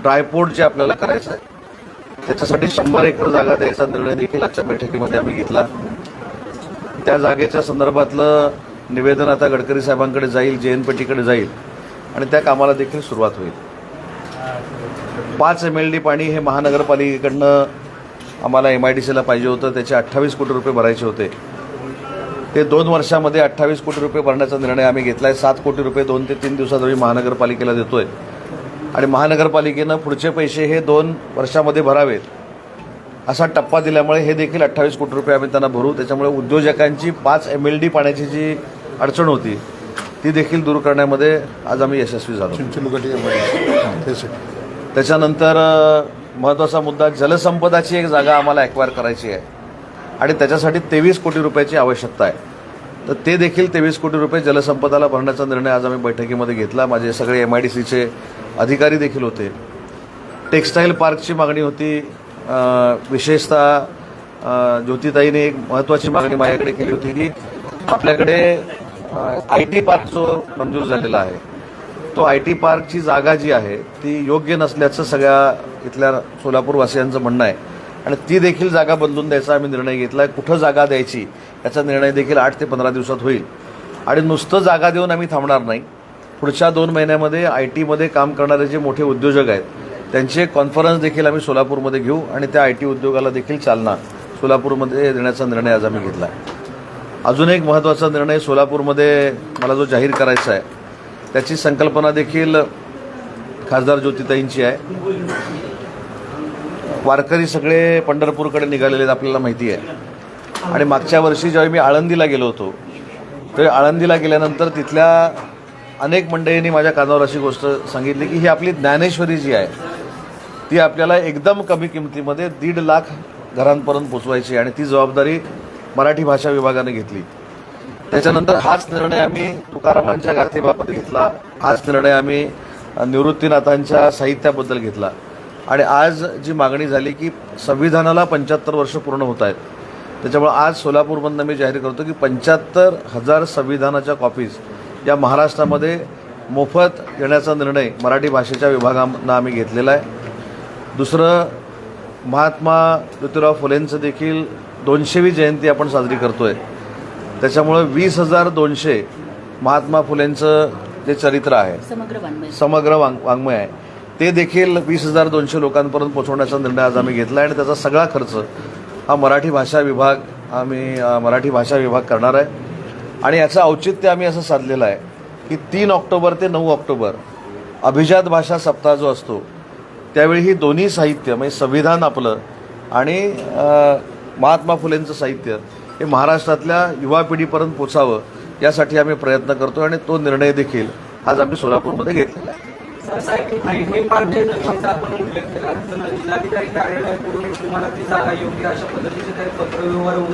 Dry port जे आपल्याला करायचं आहे त्याच्यासाठी 100 एकर जागा द्यायचा निर्णय देखील आजच्या बैठकीमध्ये आम्ही घेतला. त्या जागेच्या संदर्भातलं निवेदन आता गडकरी साहेबांकडे जाईल, JNPTकडे जाईल आणि त्या कामाला देखील सुरुवात होईल. 5 MLD पाणी हे महानगरपालिकेकडनं आम्हाला MIDCला पाहिजे होतं. त्याचे 28 कोटी रुपये भरायचे होते. ते 2 वर्षामध्ये 28 कोटी रुपये भरण्याचा निर्णय आम्ही घेतला आहे. 7 कोटी रुपये 2 ते 3 दिवसात आम्ही महानगरपालिकेला देतोय आणि महानगरपालिकेनं पुढचे पैसे हे 2 वर्षामध्ये भरावेत असा टप्पा दिल्यामुळे हे देखील 28 कोटी रुपये आम्ही त्यांना भरू. त्याच्यामुळे उद्योजकांची 5 MLD पाण्याची जी अडचण होती ती देखील दूर करण्यामध्ये आज आम्ही यशस्वी झालो. त्याच्यानंतर महत्त्वाचा मुद्दा, जलसंपदाची एक जागा आम्हाला ॲक्वायर करायची आहे आणि त्याच्यासाठी 23 कोटी रुपयाची आवश्यकता आहे. तर ते देखील 23 कोटी रुपये जलसंपदाला भरण्याचा निर्णय आज आम्ही बैठकीमध्ये घेतला. माझे सगळे MIDCचे अधिकारी देखील होते. टेक्स्टाईल पार्कची मागणी होती. विशेषतः ज्योतिताईने एक महत्त्वाची मागणी माझ्याकडे केली होती की आपल्याकडे IT पार्क जो मंजूर झालेला आहे तो IT पार्कची जागा जी आहे ती योग्य नसल्याचं सगळ्या इथल्या सोलापूरवासियांचं म्हणणं आहे आणि ती देखील जागा बदलून द्यायचा आम्ही निर्णय घेतला आहे. कुठं जागा द्यायची याचा निर्णय देखील 8 ते 15 दिवसात होईल आणि नुसतं जागा देऊन आम्ही थांबणार नाही. पुढच्या 2 महिन्यामध्ये IT मध्ये काम करणारे जे मोठे उद्योजक आहेत त्यांची एक कॉन्फरन्स देखील आम्ही सोलापूरमध्ये घेऊ आणि त्या IT उद्योगाला देखील चालना सोलापूरमध्ये देण्याचा निर्णय आज आम्ही घेतला आहे. अजून एक महत्त्वाचा निर्णय सोलापूरमध्ये मला जो जाहीर करायचा आहे त्याची संकल्पना देखील खासदार ज्योतिताईंची आहे. वारकरी सगळे पंढरपूरकडे निघालेले आहेत आपल्याला माहिती आहे आणि मागच्या वर्षी ज्यावेळी मी आळंदीला गेलो होतो त्यावेळी आळंदीला गेल्यानंतर तिथल्या अनेक मंडळींनी माझ्या कानावर अशी गोष्ट सांगितली की ही आपली ज्ञानेश्वरी जी आहे ती आपल्याला एकदम कमी किमतीमध्ये 1.5 लाख घरांपर्यंत पोचवायची आणि ती जबाबदारी मराठी भाषा विभागाने घेतली. त्याच्यानंतर हाच निर्णय आम्ही तुकारामांच्या गाथेबाबत घेतला. हाच निर्णय आम्ही निवृत्तीनाथांच्या साहित्याबद्दल घेतला आणि आज जी मागणी झाली की संविधानाला 75 वर्ष पूर्ण होत आहेत त्याच्यामुळे आज सोलापूरमधनं मी जाहीर करतो की 75,000 संविधानाच्या कॉपीज या महाराष्ट्रामध्ये मोफत देण्याचा निर्णय मराठी भाषेच्या विभागानं आम्ही घेतलेला आहे. दुसरं, महात्मा ज्योतिराव फुलेंचं देखील 200वी जयंती आपण साजरी करतोय. त्याच्यामुळे 20,200 महात्मा फुलेंचं जे चरित्र आहे समग्र वाङ्मय आहे ते देखील 20,200 लोकांपर्यंत पोहोचवण्याचा निर्णय आज आम्ही घेतला आणि त्याचा सगळा खर्च हा मराठी भाषा विभाग करणार आहे. आणि याचं औचित्य आम्ही असं साधलेलं आहे की 3 ऑक्टोबर ते 9 ऑक्टोबर अभिजात भाषा सप्ताह जो असतो त्यावेळी ही दोन्ही साहित्य म्हणजे संविधान आपलं आणि महात्मा फुलेंचं साहित्य हे महाराष्ट्रातल्या युवा पिढीपर्यंत पोचावं यासाठी आम्ही प्रयत्न करतो आणि तो निर्णय देखील आज आम्ही सोलापूरमध्ये घेतलेला आहे.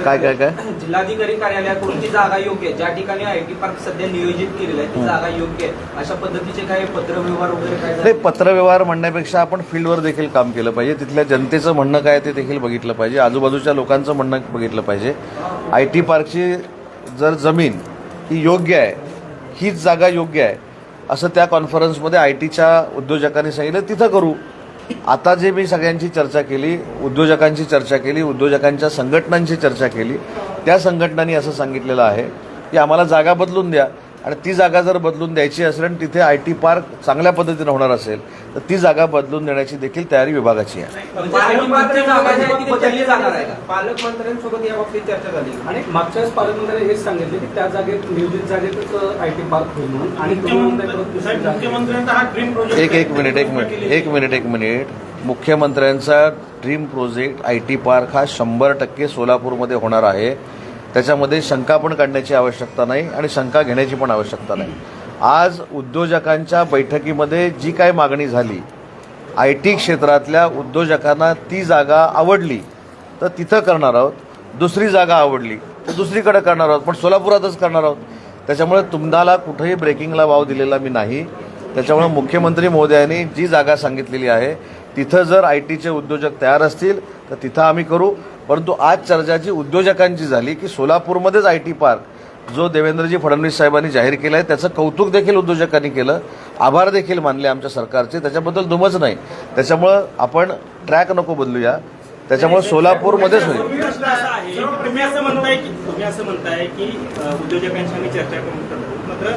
काय काय काय जिल्हाधिकारी कार्यालयाकडून ती जागा योग्य ज्या ठिकाणी IT पार्क सध्या नियोजित केलेलं आहे ती जागा योग्य अशा पद्धतीचे काही पत्रव्यवहार वगैरे काय? नाही, पत्रव्यवहार म्हणण्यापेक्षा आपण फील्डवर देखील काम केलं पाहिजे. तिथल्या जनतेचं म्हणणं काय ते देखील बघितलं पाहिजे. आजूबाजूच्या लोकांचं म्हणणं बघितलं पाहिजे. IT पार्कची जर जमीन ही योग्य आहे, हीच जागा योग्य आहे असं त्या कॉन्फरन्समध्ये ITच्या उद्योजकांनी सांगितलं, तिथं करू. आता जे मी सगळ्यांची चर्चा केली, उद्योजकांची चर्चा केली, उद्योजकांच्या संघटनांची चर्चा केली, त्या संघटनांनी असं सांगितलेलं आहे की आम्हाला जागा बदलून द्या आणि ती जागा जर बदलून द्यायची असेल आणि तिथे IT पार्क चांगल्या पद्धतीने होणार असेल तर ती जागा बदलून देण्याची देखील तयारी विभागाची आहे. पालकमंत्र्यांसोबत याबाबतीत चर्चा झाली आणि मागच्या वेळेस पालकमंत्र्यांनी हेच सांगितले की त्या जागेत नियोजित जागेतच IT पार्क होईल म्हणून आणि मुख्यमंत्र्यांचा हा ड्रीम प्रोजेक्ट एक मिनिट मुख्यमंत्र्यांचा ड्रीम प्रोजेक्ट IT पार्क हा 100% सोलापूरमध्ये होणार आहे. त्याच्यामध्ये शंका पण काढण्याची आवश्यकता नाही आणि शंका घेण्याची पण आवश्यकता नाही. आज उद्योजकांच्या बैठकीमध्ये जी काय मागणी झाली, IT क्षेत्रातल्या उद्योजकांना ती जागा आवडली तर तिथं करणार आहोत, दुसरी जागा आवडली तर दुसरीकडे करणार आहोत, पण सोलापुरातच करणार आहोत. त्याच्यामुळे तुम्हाला कुठेही ब्रेकिंगला वाव दिलेला मी नाही. त्याच्यामुळे मुख्यमंत्री महोदयांनी जी जागा सांगितलेली आहे तिथं जर ITचे उद्योजक तयार असतील तर तिथं आम्ही करू. परंतु आज चर्चा जी उद्योजकांची झाली की सोलापूरमध्येच IT पार्क जो देवेंद्रजी फडणवीस साहेबांनी जाहीर केला आहे त्याचं कौतुक देखील उद्योजकांनी केलं, आभार देखील मानले आमच्या सरकारचे, त्याच्याबद्दल दुमच नाही. त्याच्यामुळं आपण ट्रॅक नको बदलूया. त्याच्यामुळे सोलापूरमध्येच होईल. प्रश्न असा आहे, तुम्ही असं म्हणताय की उद्योजकांशी आम्ही चर्चा करून करतो, मात्र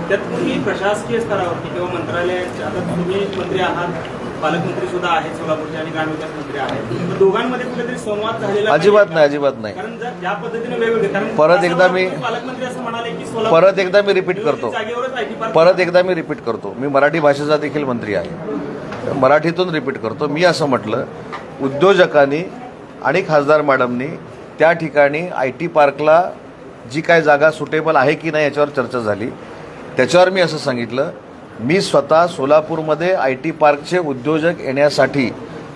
त्यात तुम्ही प्रशासकीय स्तरावरती किंवा मंत्रालयाच्या, आता तुम्ही मंत्री आहात, पालकमंत्री सुद्धा आहेत सोलापूरचे आणि ग्रामविकास मंत्री आहेत, तर दोघांमध्ये कुठेतरी संवाद झालेला अजिबात नाही, अजिबात नाही. कारण जर ज्या पद्धतीने वेगवेगळे, कारण परत एकदा मी पालकमंत्री असं म्हणाले की परत एकदा मी रिपीट करतो, जागेवरच IT पार्क परत एकदा मी रिपीट करतो, मी मराठी भाषेचा देखील मंत्री आहे, मराठीतून रिपीट करतो. मी असं म्हटलं, उद्योजकांनी आणि खासदार मॅडमनी त्या ठिकाणी IT पार्कला जी काय जागा सुटेबल आहे की नाही याच्यावर चर्चा झाली. त्याच्यावर मी असं सांगितलं, मी स्वतः सोलापूरमध्ये IT पार्कचे उद्योजक येण्यासाठी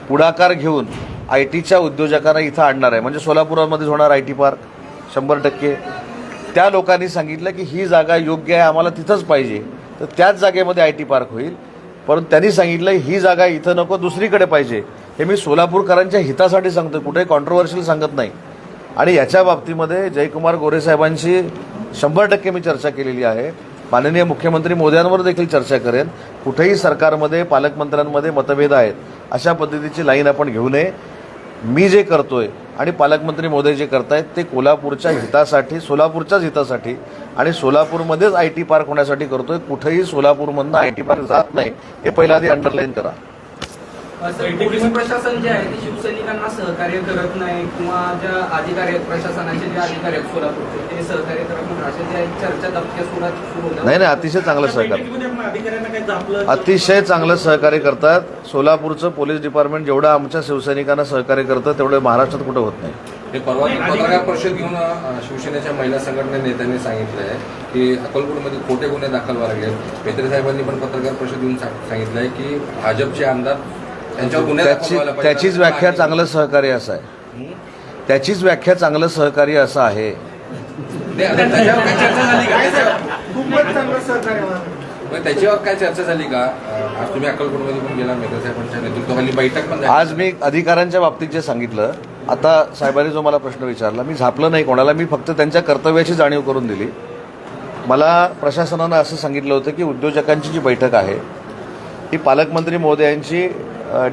पुढाकार घेऊन ITच्या उद्योजकांना इथं आणणार आहे. म्हणजे सोलापूरमध्येच होणार IT पार्क 100%. त्या लोकांनी सांगितलं की ही जागा योग्य आहे, आम्हाला तिथंच पाहिजे, तर त्याच जागेमध्ये IT पार्क होईल. परंतु त्यांनी सांगितलं ही जागा इथं नको, दुसरीकडे पाहिजे. हे मी सोलापूरकरांच्या हितासाठी सांगतो, कुठेही कॉन्ट्रोवर्शियल सांगत नाही. आणि याच्या बाबतीमध्ये जयकुमार गोरे साहेबांशी 100% मी चर्चा केलेली आहे. माननीय मुख्यमंत्री मोदयांवर देखील चर्चा करेन. कुठेही सरकारमध्ये पालकमंत्र्यांमध्ये मतभेद आहेत, अशा पद्धतीची लाईन आपण घेऊ नये. मी जे करतोय आणि पालकमंत्री मोदी जे करतायत ते कोल्हापूरच्या हितासाठी, सोलापूरच्याच हितासाठी आणि सोलापूरमध्येच IT पार्क होण्यासाठी करतोय. कुठेही सोलापूरमधनं IT पार्क जात नाही, हे पहिला आधी अंडरलाईन करा. पोलीस प्रशासन जे आहे ते शिवसैनिकांना सहकार्य करत नाही किंवा ज्या अधिकारी आहेत, प्रशासनाचे जे अधिकारी आहेत सोलापूरचे, ते सहकार्य करत नाही, अशा ज्या चर्चा दबक्या सुरू होत्या. नाही, अतिशय चांगलं सहकार्य, अधिकाऱ्यांना काही झापलं, अतिशय चांगलं सहकार्य करतात. सोलापूरचं पोलीस डिपार्टमेंट जेवढं आमच्या शिवसैनिकांना सहकार्य करतं तेवढं महाराष्ट्रात कुठं होत नाही. हे परवा पत्रकार परिषद घेऊन शिवसेनेच्या महिला संघटना नेत्यांनी सांगितलं आहे की अक्कलकोटमध्ये खोटे गुन्हे दाखल व्हायला लागले. मेत्री साहेबांनी पण पत्रकार परिषद घेऊन सांगितलं आहे की भाजपचे आमदार त्यांच्यावर गुन्हे दाखल व्हायला पाहिजे. त्याचीच व्याख्या चांगलं सहकार्य असं आहे. त्याचीच व्याख्या चांगलं सहकार्य असं आहे. त्याच्यावर काय चर्चा झाली का? त्याच्यावर काय चर्चा झाली का? आज तुम्ही अक्कलकोटमध्ये पण गेला, मेत्री साहेबांच्या नेतृत्वाखाली बैठक पण झाली. आज मी अधिकाऱ्यांच्या बाबतीत जे सांगितलं, आता साहेबांनी जो मला प्रश्न विचारला, मी झापलं नाही कोणाला, मी फक्त त्यांच्या कर्तव्याची जाणीव करून दिली. मला प्रशासनानं असं सांगितलं होतं की उद्योजकांची जी बैठक आहे ही पालकमंत्री महोदयांची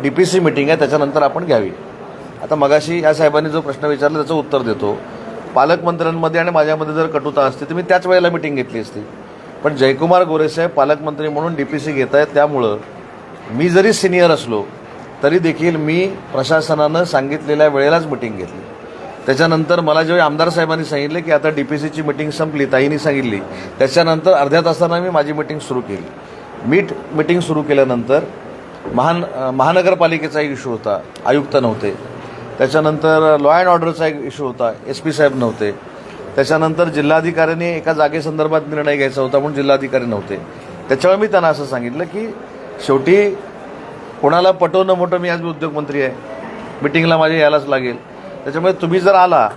DPC मिटिंग आहे, त्याच्यानंतर आपण घ्यावी. आता मगाशी या साहेबांनी जो प्रश्न विचारला त्याचं उत्तर देतो. पालकमंत्र्यांमध्ये आणि माझ्यामध्ये जर कटुता असते तर मी त्याच वेळेला मिटिंग घेतली असती. पण जयकुमार गोरे साहेब पालकमंत्री म्हणून DPC घेत आहेत, त्यामुळं मी जरी सिनियर असलो तरी देखील मी प्रशासनानं सांगितलेल्या वेळेलाच मिटिंग घेतली. त्याच्यानंतर मला जेव्हा आमदार साहेबांनी सांगितले की आता DPCची मिटिंग संपली, ताईंनी सांगितली, त्याच्यानंतर अर्ध्या तासानं मी माझी मिटिंग सुरू केली. मिटिंग सुरू केल्यानंतर महानगरपालिकेचा एक इश्यू होता, आयुक्त नव्हते. त्याच्यानंतर लॉ अँड ऑर्डरचा एक इश्यू होता, SP साहेब नव्हते. त्याच्यानंतर जिल्हाधिकाऱ्यांनी एका जागेसंदर्भात निर्णय घ्यायचा होता म्हणून जिल्हाधिकारी नव्हते. त्याच्यामुळे मी त्यांना असं सांगितलं की शेवटी कोणाला पटवणं मोठं, मी आज उद्योगमंत्री आहे, मिटिंगला माझे यायलाच लागेल. त्याच्यामुळे तुम्ही जर आला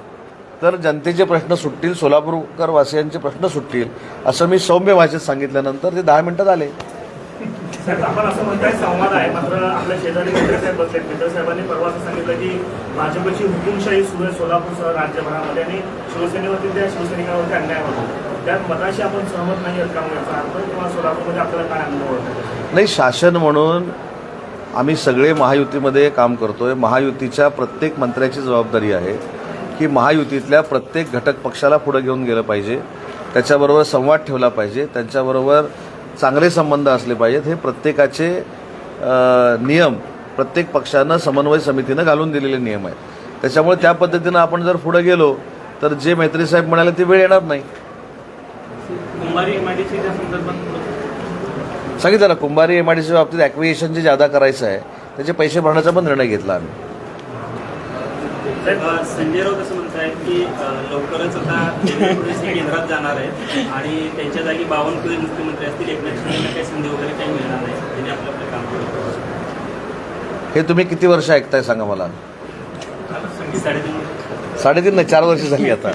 तर जनतेचे प्रश्न सुटतील, सोलापूरकर वासियांचे प्रश्न सुटतील, असं मी सौम्य भाषेत सांगितल्यानंतर ते 10 मिनिटात आले. साहेब, आपण असं म्हणताय संवाद आहे, मात्र आपल्या शेजारी मित्र साहेब बसले. मित्र साहेबांनी परवा असं सांगितलं की भाजपची हुकुमशाही सुरू आहे सोलापूरसह राज्यभरामध्ये आणि शिवसेनेवरती त्या शिवसैनिकांवरती अन्याय होतो. त्यात मताशी आपण सहमत नाही आहेत का, याचा अर्थ, किंवा सोलापूरमध्ये आपल्याला काय अनुभव होतो? नाही, शासन म्हणून आम्ही सगळे महायुतीमध्ये काम करतोय. महायुतीच्या प्रत्येक मंत्र्याची जबाबदारी आहे की महायुतीतल्या प्रत्येक घटक पक्षाला पुढे घेऊन गेलं पाहिजे, त्याच्याबरोबर संवाद ठेवला पाहिजे, त्यांच्याबरोबर चांगले संबंध असले पाहिजेत. हे प्रत्येकाचे नियम प्रत्येक पक्षानं समन्वय समितीनं घालून दिलेले नियम आहेत. त्याच्यामुळे त्या पद्धतीनं आपण जर पुढे गेलो तर जे मैत्री साहेब म्हणाले ती वेळ येणार नाही. कुंभारी MIDC च्या संदर्भात सांगितलं ना, कुंभारी MIDCच्या बाबतीत ॲक्विएशन जे जादा करायचं आहे त्याचे पैसे भरण्याचा पण निर्णय घेतला आम्ही. संजय राऊत असं म्हणतायत की लवकरच आता केंद्रात जाणार आहे आणि त्यांच्या जागी 52 किलो मुख्यमंत्री असतील, एकनाथ शिंदेला काही संधी वगैरे काही मिळणार नाही, त्यांनी आपलं काम करतो. हे तुम्ही किती वर्ष ऐकताय सांगा मला? 3.5 नाही, 4 वर्ष झाली आता.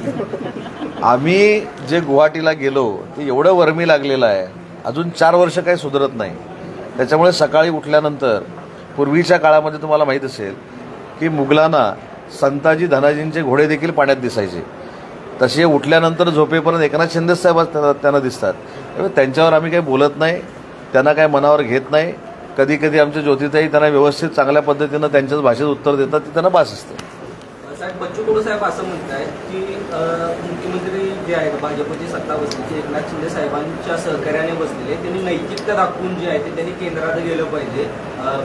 आम्ही जे गुवाहाटीला गेलो ते एवढं वर्मी लागलेलं आहे, अजून 4 वर्ष काही सुधारत नाही. त्याच्यामुळे सकाळी उठल्यानंतर पूर्वीच्या काळामध्ये तुम्हाला माहीत असेल की मुघलांना संताजी धनाजींचे घोडे देखील पाण्यात दिसायचे. तसे उठल्यानंतर झोपेपर्यंत एकनाथ शिंदे साहेब त्यांना दिसतात. त्यामुळे त्यांच्यावर आम्ही काही बोलत नाही, त्यांना काही मनावर घेत नाही. कधी कधी आमच्या ज्योतिताई त्यांना व्यवस्थित चांगल्या पद्धतीनं त्यांच्याच भाषेत उत्तर देतात, ते त्यांना बास असतं. साहेब बच्चू कडू साहेब असं म्हणतायत की मुख्यमंत्री जे आहेत भाजपची सत्ता बसलेली एकनाथ शिंदे साहेबांच्या सहकार्याने बसलेले, त्यांनी नैतिकता दाखवून जे आहे ते त्यांनी केंद्रात गेलं पाहिजे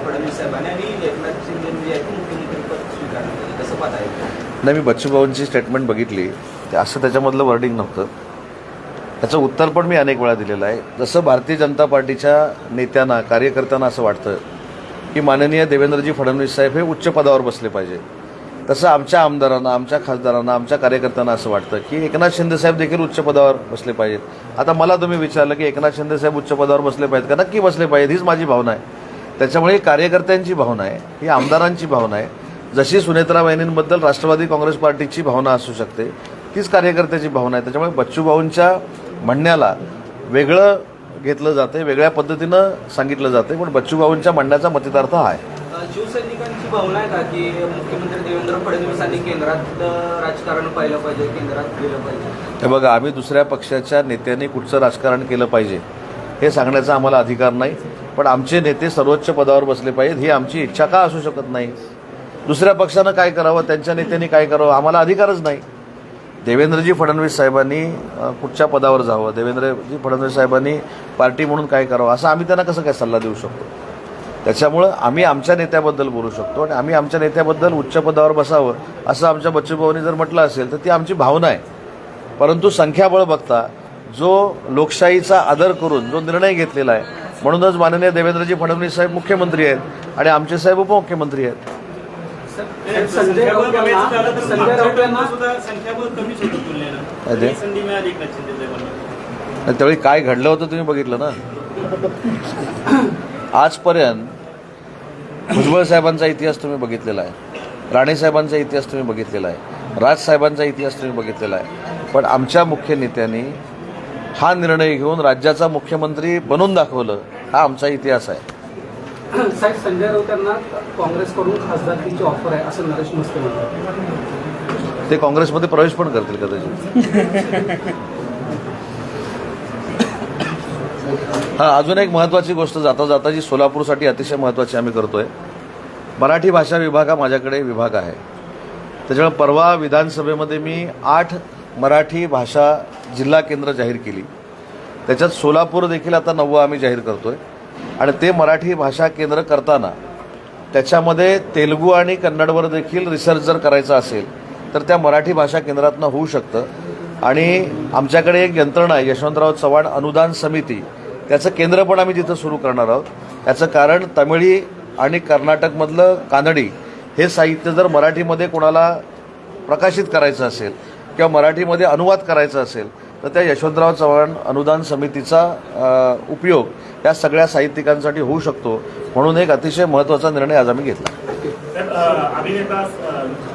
फडणवीस साहेबांनी, आणि एकनाथ शिंदे जे आहे ते मुख्यमंत्री पद स्वीकारलं पाहिजे. कसं पाहता येईल? नाही, मी बच्चूभाऊंची स्टेटमेंट बघितली, ते असं त्याच्यामधलं वर्डिंग नव्हतं. त्याचं उत्तर पण मी अनेक वेळा दिलेलं आहे. जसं भारतीय जनता पार्टीच्या नेत्यांना, कार्यकर्त्यांना असं वाटतं की माननीय देवेंद्रजी फडणवीस साहेब हे उच्च पदावर बसले पाहिजे, तसं आमच्या आमदारांना, आमच्या खासदारांना, आमच्या कार्यकर्त्यांना असं वाटतं की एकनाथ शिंदे साहेब देखील उच्च पदावर बसले पाहिजेत. आता मला तुम्ही विचारलं की एकनाथ शिंदे साहेब उच्च पदावर बसले पाहिजेत का? नक्की बसले पाहिजेत, हीच माझी भावना आहे. त्याच्यामुळे ही कार्यकर्त्यांची भावना आहे, ही आमदारांची भावना आहे. जशी सुनेत्रा वहिनींबद्दल राष्ट्रवादी काँग्रेस पार्टीची भावना असू शकते, तीच कार्यकर्त्याची भावना आहे. त्याच्यामुळे बच्चूभाऊंच्या म्हणण्याला वेगळं घेतलं जाते, वेगळ्या पद्धतीनं सांगितलं जाते, पण बच्चूभाऊंच्या म्हणण्याचा मतितार्थ हा आहे. शिवसैनिकांची भावना आहे का की मुख्यमंत्री देवेंद्र फडणवीसांनी केंद्रात राजकारण पाहिलं पाहिजे, केंद्रात गेलं पाहिजे? हे बघा, आम्ही दुसऱ्या पक्षाच्या नेत्यांनी कुठचं राजकारण केलं पाहिजे हे सांगण्याचा आम्हाला अधिकार नाही, पण आमचे नेते सर्वोच्च पदावर बसले पाहिजेत ही आमची इच्छा का असू शकत नाही? दुसऱ्या पक्षानं काय करावं, त्यांच्या नेत्यांनी काय करावं, आम्हाला अधिकारच नाही. देवेंद्रजी फडणवीस साहेबांनी कुठच्या पदावर जावं, देवेंद्रजी फडणवीस साहेबांनी पार्टी म्हणून काय करावं, असं आम्ही त्यांना कसं काय सल्ला देऊ शकतो? त्याच्यामुळं आम्ही आमच्या नेत्याबद्दल बोलू शकतो, आणि आम्ही आमच्या नेत्याबद्दल उच्च पदावर बसावं असं आमच्या बच्चूभाऊंनी जर म्हटलं असेल तर ती आमची भावना आहे. परंतु संख्याबळ बघता जो लोकशाहीचा आदर करून जो निर्णय घेतलेला आहे, म्हणूनच माननीय देवेंद्रजी फडणवीस साहेब मुख्यमंत्री आहेत आणि आमचे साहेब उपमुख्यमंत्री आहेत. संख्याबळ बघायचं झालं तर मागच्या टर्मला सुद्धा संख्याबळ कमीच होतं तुलनेनं. अरे. संधी मिळाली एकनाथ शिंदे साहेबांना. त्यावेळी काय घडलं होतं तुम्ही बघितलं ना. आजपर्यंत भुजबळ साहेबांचा इतिहास तुम्ही बघितलेला आहे, राणे साहेबांचा इतिहास तुम्ही बघितलेला आहे, राजसाहेबांचा इतिहास तुम्ही बघितलेला आहे, पण आमच्या मुख्य नेत्यांनी हा निर्णय घेऊन राज्याचा मुख्यमंत्री बनवून दाखवलं, हा आमचा इतिहास आहे. साहेब संजय राऊत यांना काँग्रेसकडून खासदारकीची ऑफर आहे असं नरेश मस्के म्हणतात. ते काँग्रेसमध्ये प्रवेश पण करतील कदाचित. हां, अजून एक महत्त्वाची गोष्ट जाता जाता जी सोलापूरसाठी अतिशय महत्त्वाची आम्ही करतोय, मराठी भाषा विभाग हा माझ्याकडे विभाग आहे. त्याच्यामुळे परवा विधानसभेमध्ये मी 8 मराठी भाषा जिल्हा केंद्र जाहीर केली, त्याच्यात सोलापूर देखील आता 9 आम्ही जाहीर करतोय. आणि ते मराठी भाषा केंद्र करताना त्याच्यामध्ये तेलुगू आणि कन्नडवर देखील रिसर्च जर करायचा असेल तर त्या मराठी भाषा केंद्रातनं होऊ शकतं. आणि आमच्याकडे एक यंत्रणा आहे, यशवंतराव चव्हाण अनुदान समिती, त्याचं केंद्र पण आम्ही तिथं सुरू करणार आहोत. याचं कारण तमिळी आणि कर्नाटकमधलं कानडी हे साहित्य जर मराठीमध्ये कोणाला प्रकाशित करायचं असेल किंवा मराठीमध्ये अनुवाद करायचा असेल तर त्या यशवंतराव चव्हाण अनुदान समितीचा उपयोग या सगळ्या साहित्यिकांसाठी होऊ शकतो. म्हणून एक अतिशय महत्त्वाचा निर्णय आज आम्ही घेतला. अभिनेता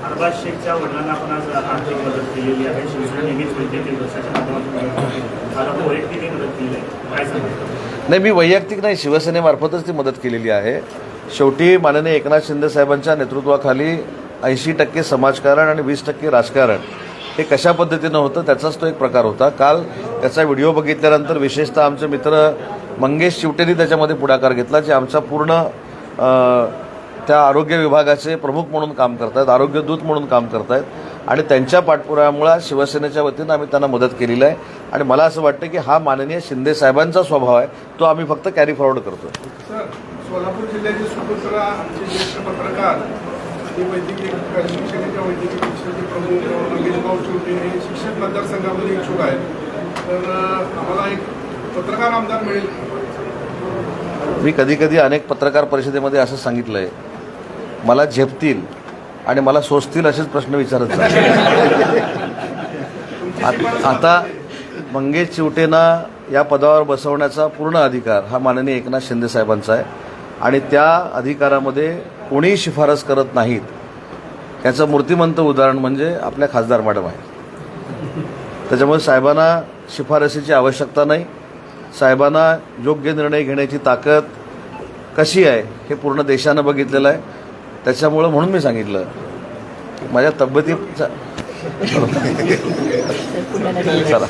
अरबाज शेखच्या वडिलांना आपण आज आर्थिक मदत केलेली आहे. शिवसेना नेहमीच वैद्यकीय वर्षाच्या माध्यमातून वैयक्तिक मदत केली आहे, काय सांगितलं? नाही, मी वैयक्तिक नाही, शिवसेनेमार्फतच ती मदत केलेली आहे. शेवटी माननीय एकनाथ शिंदे साहेबांच्या नेतृत्वाखाली 80% समाजकारण आणि 20% राजकारण हे कशा पद्धतीनं होतं त्याचाच तो एक प्रकार होता. काल त्याचा व्हिडिओ बघितल्यानंतर विशेषतः आमचे मित्र मंगेश चिवटेंनी त्याच्यामध्ये पुढाकार घेतला, जे आमचा पूर्ण त्या आरोग्य विभागाचे प्रमुख म्हणून काम करत आहेत, आरोग्यदूत म्हणून काम करत आहेत, आणि त्यांच्या पाठपुराव्यामुळे शिवसेनेच्या वतीनं आम्ही त्यांना मदत केलेली आहे. आणि मला असं वाटतं की हा माननीय शिंदे साहेबांचा स्वभाव आहे, तो आम्ही फक्त कॅरी फॉरवर्ड करतो. सर, सोलापूर जिल्ह्याचे सुपुत्र आमचे ज्येष्ठ पत्रकार आणि वैद्यकीय शिवसेनेच्या वैद्यकीय पक्षाचे प्रमुख मंगेशभाऊ चिवटे हे शिक्षक मतदारसंघामध्ये इच्छुक आहेत, तर आम्हाला एक पत्रकार आमदार मिळेल. मी कधी अनेक पत्रकार परिषदेमध्ये असं सांगितलं आहे, मला झेपतील आणि मला सोसतील असेच प्रश्न विचारत आता मंगेश चिवटेंना या पदावर बसवण्याचा पूर्ण अधिकार हा माननीय एकनाथ शिंदे साहेबांचा आहे, आणि त्या अधिकारामध्ये कोणीही शिफारस करत नाहीत याचं मूर्तिमंत उदाहरण म्हणजे आपल्या खासदार मॅडम आहे. त्याच्यामुळे साहेबांना शिफारसीची आवश्यकता नाही. साहेबांना योग्य निर्णय घेण्याची ताकद कशी आहे हे पूर्ण देशानं बघितलेलं आहे. त्याच्यामुळं म्हणून मी सांगितलं माझ्या तब्येतीचा चला